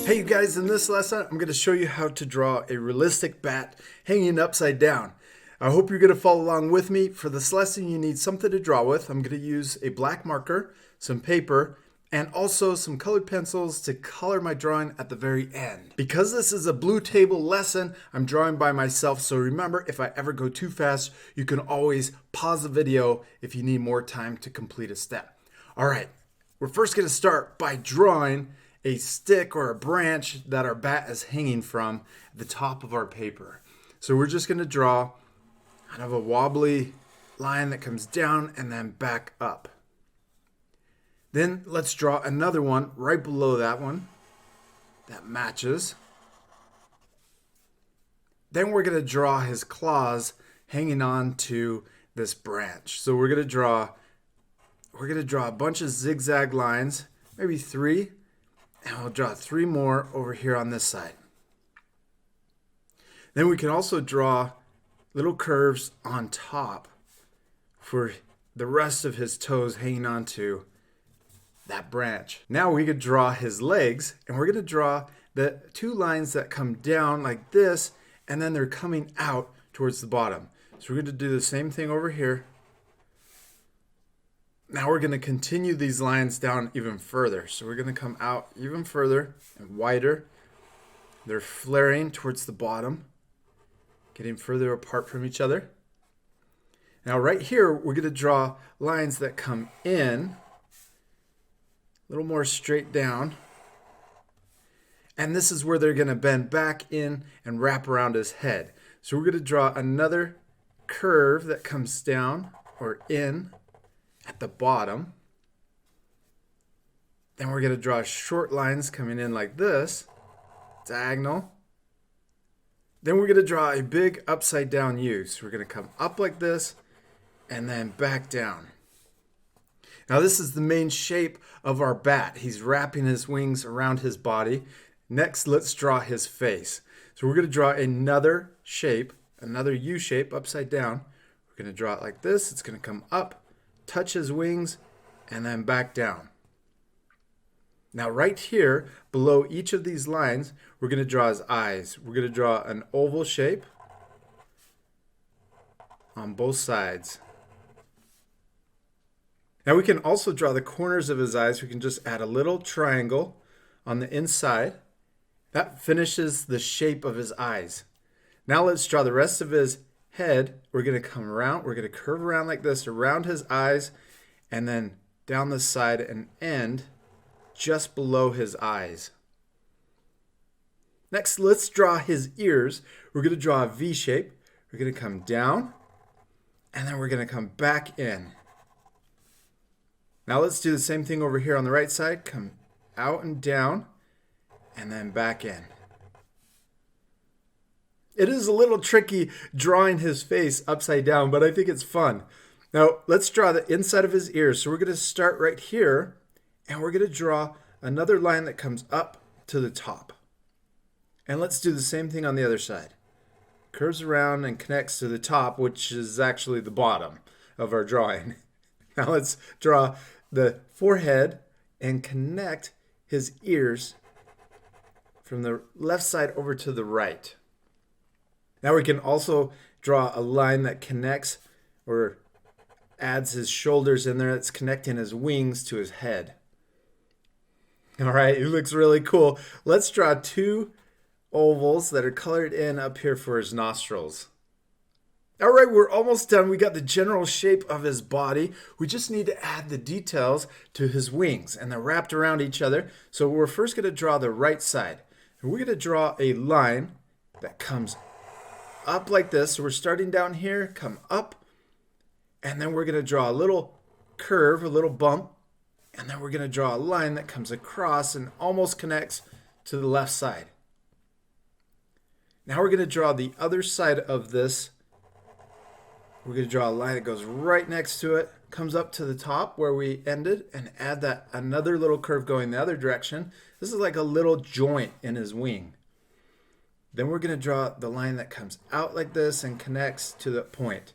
Hey you guys, in this lesson I'm going to show you how to draw a realistic bat hanging upside down. I hope you're going to follow along with me. For this lesson you need something to draw with. I'm going to use a black marker, some paper, and also some colored pencils to color my drawing at the very end. Because this is a blue table lesson, I'm drawing by myself, so remember, if I ever go too fast, you can always pause the video if you need more time to complete a step. Alright, we're first going to start by drawing a stick or a branch that our bat is hanging from at the top of our paper. So we're just going to draw kind of a wobbly line that comes down and then back up. Then let's draw another one right below that one that matches. Then we're going to draw his claws hanging on to this branch. So we're going to draw a bunch of zigzag lines, maybe 3. And I'll draw 3 more over here on this side. Then we can also draw little curves on top for the rest of his toes hanging onto that branch. Now we could draw his legs, and we're going to draw the 2 lines that come down like this, and then they're coming out towards the bottom. So we're going to do the same thing over here. Now we're going to continue these lines down even further. So we're going to come out even further and wider. They're flaring towards the bottom, getting further apart from each other. Now right here, we're going to draw lines that come in, a little more straight down. And this is where they're going to bend back in and wrap around his head. So we're going to draw another curve that comes down or in at the bottom. Then we're going to draw short lines coming in like this, diagonal. Then we're going to draw a big upside down U. So we're going to come up like this and then back down. Now this is the main shape of our bat. He's wrapping his wings around his body. Next, let's draw his face. So we're going to draw another shape, another U shape upside down. We're going to draw it like this. It's going to come up, touch his wings, and then back down. Now right here, below each of these lines, we're going to draw his eyes. We're going to draw an oval shape on both sides. Now we can also draw the corners of his eyes. We can just add a little triangle on the inside. That finishes the shape of his eyes. Now let's draw the rest of his head. We're going to come around, we're going to curve around like this around his eyes and then down the side and end just below his eyes. Next, let's draw his ears. We're going to draw a V shape. We're going to come down and then we're going to come back in. Now let's do the same thing over here on the right side. Come out and down and then back in. It is a little tricky drawing his face upside down, but I think it's fun. Now, let's draw the inside of his ears. So we're going to start right here, and we're going to draw another line that comes up to the top. And let's do the same thing on the other side. Curves around and connects to the top, which is actually the bottom of our drawing. Now let's draw the forehead and connect his ears from the left side over to the right. Now we can also draw a line that connects or adds his shoulders in there. That's connecting his wings to his head. All right, it looks really cool. Let's draw 2 ovals that are colored in up here for his nostrils. All right, we're almost done. We got the general shape of his body. We just need to add the details to his wings, and they're wrapped around each other. So we're first going to draw the right side. And we're going to draw a line that comes up like this. So we're starting down here, come up, and then we're going to draw a little curve, a little bump, and then we're going to draw a line that comes across and almost connects to the left side. Now we're going to draw the other side of this. We're going to draw a line that goes right next to it, comes up to the top where we ended, and add that another little curve going the other direction. This is like a little joint in his wing. Then we're going to draw the line that comes out like this and connects to the point.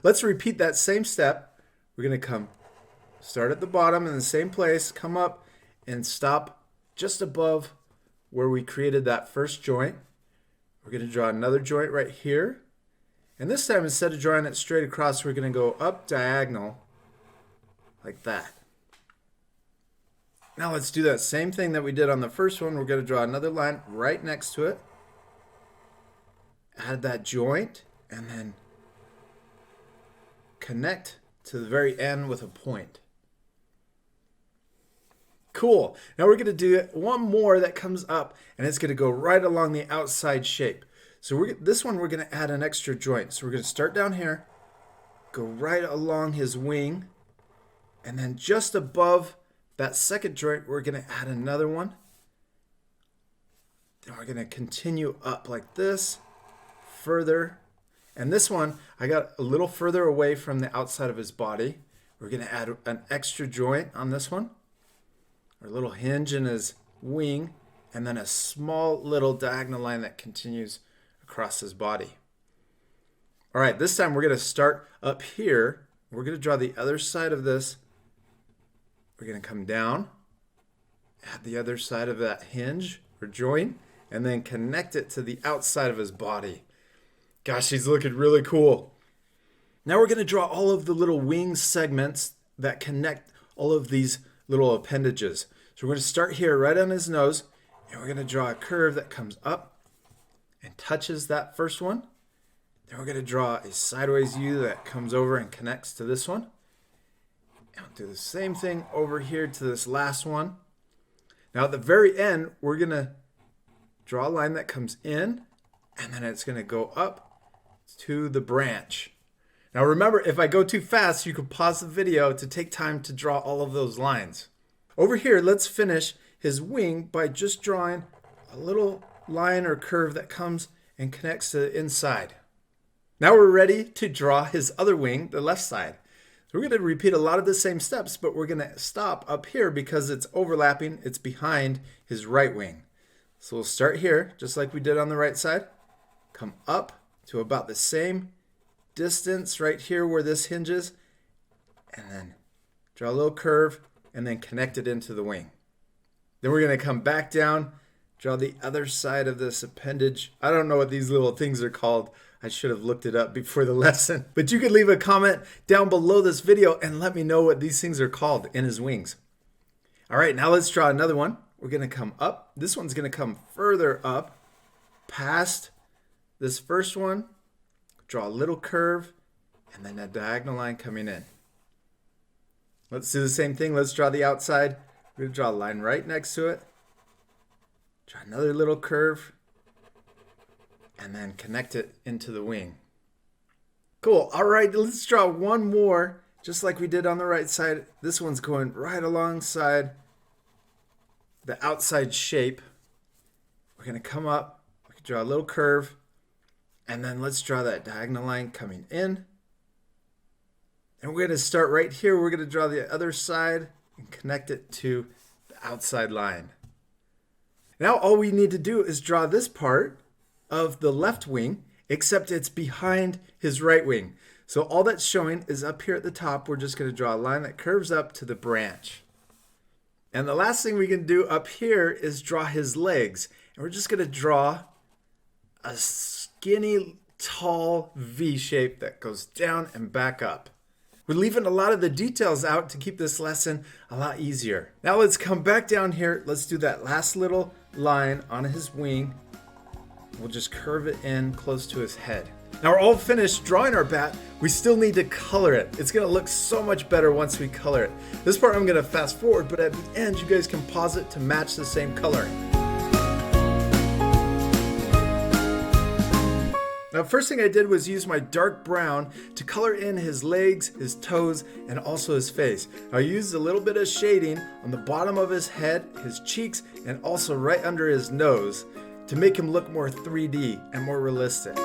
Let's repeat that same step. We're going to start at the bottom in the same place, come up and stop just above where we created that first joint. We're going to draw another joint right here. And this time, instead of drawing it straight across, we're going to go up diagonal like that. Now let's do that same thing that we did on the first one. We're going to draw another line right next to it. Add that joint and then connect to the very end with a point. Cool. Now we're going to do one more that comes up, and it's going to go right along the outside shape. So this one we're going to add an extra joint. So we're going to start down here, go right along his wing, and then just above that second joint, we're going to add another one. Then we're going to continue up like this, further. And this one, I got a little further away from the outside of his body. We're going to add an extra joint on this one, or a little hinge in his wing, and then a small little diagonal line that continues across his body. All right, this time we're going to start up here. We're going to draw the other side of this. We're going to come down, add the other side of that hinge or joint, and then connect it to the outside of his body. Gosh, he's looking really cool. Now we're going to draw all of the little wing segments that connect all of these little appendages. So we're going to start here right on his nose, and we're going to draw a curve that comes up and touches that first one. Then we're going to draw a sideways U that comes over and connects to this one. And we'll do the same thing over here to this last one. Now at the very end, we're going to draw a line that comes in, and then it's going to go up to the branch. Now remember, if I go too fast, you can pause the video to take time to draw all of those lines. Over here, let's finish his wing by just drawing a little line or curve that comes and connects to the inside. Now we're ready to draw his other wing, the left side. So we're going to repeat a lot of the same steps, but we're going to stop up here because it's overlapping. It's behind his right wing. So we'll start here, just like we did on the right side. Come up to about the same distance right here where this hinges, and then draw a little curve and then connect it into the wing. Then we're going to come back down, draw the other side of this appendage. I don't know what these little things are called. I should have looked it up before the lesson. But you could leave a comment down below this video and let me know what these things are called in his wings. All right, now let's draw another one. We're going to come up. This one's going to come further up past this first one. Draw a little curve and then a diagonal line coming in. Let's do the same thing. Let's draw the outside. We're going to draw a line right next to it. Draw another little curve and then connect it into the wing. Cool. All right, let's draw one more just like we did on the right side. This one's going right alongside the outside shape. We're going to come up, we can draw a little curve, and then let's draw that diagonal line coming in. And we're going to start right here. We're going to draw the other side and connect it to the outside line. Now all we need to do is draw this part of the left wing, except it's behind his right wing. So all that's showing is up here at the top. We're just going to draw a line that curves up to the branch. And the last thing we can do up here is draw his legs. And we're just going to draw a skinny, tall V shape that goes down and back up. We're leaving a lot of the details out to keep this lesson a lot easier. Now let's come back down here. Let's do that last little line on his wing. We'll just curve it in close to his head. Now we're all finished drawing our bat. We still need to color it. It's going to look so much better once we color it. This part I'm going to fast forward, but at the end you guys can pause it to match the same coloring. Now first thing I did was use my dark brown to color in his legs, his toes, and also his face. I used a little bit of shading on the bottom of his head, his cheeks, and also right under his nose to make him look more 3D and more realistic.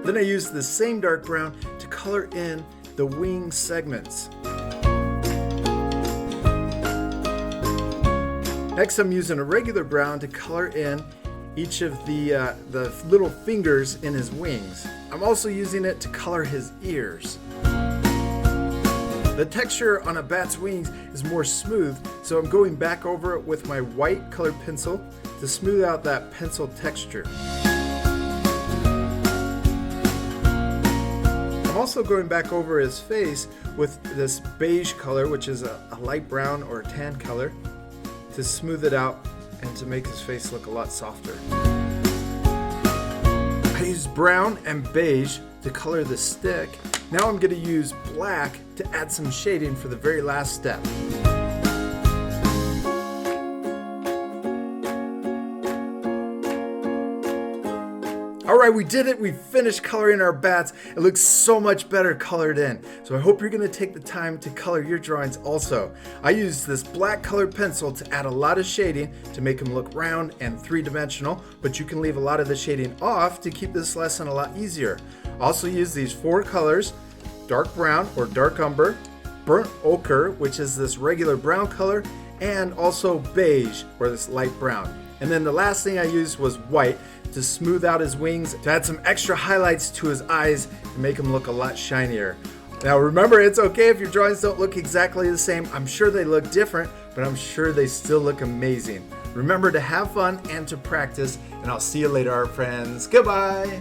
Then I used the same dark brown to color in the wing segments. Next I'm using a regular brown to color in each of the little fingers in his wings. I'm also using it to color his ears. Then The texture on a bat's wings is more smooth, so I'm going back over it with my white colored pencil to smooth out that pencil texture. I'm also going back over his face with this beige color, which is a light brown or a tan color, to smooth it out and to make his face look a lot softer. I used brown and beige to color the stick. Now I'm going to use black to add some shading for the very last step. Alright, we did it. We finished coloring our bats. It looks so much better colored in. So I hope you're going to take the time to color your drawings also. I used this black colored pencil to add a lot of shading to make them look round and three-dimensional, but you can leave a lot of the shading off to keep this lesson a lot easier. Also use these 4 colors: dark brown or dark umber, burnt ochre, which is this regular brown color, and also beige or this light brown. And then the last thing I used was white to smooth out his wings, to add some extra highlights to his eyes and make him look a lot shinier. Now remember, it's okay if your drawings don't look exactly the same. I'm sure they look different, but I'm sure they still look amazing. Remember to have fun and to practice, and I'll see you later, our friends. Goodbye!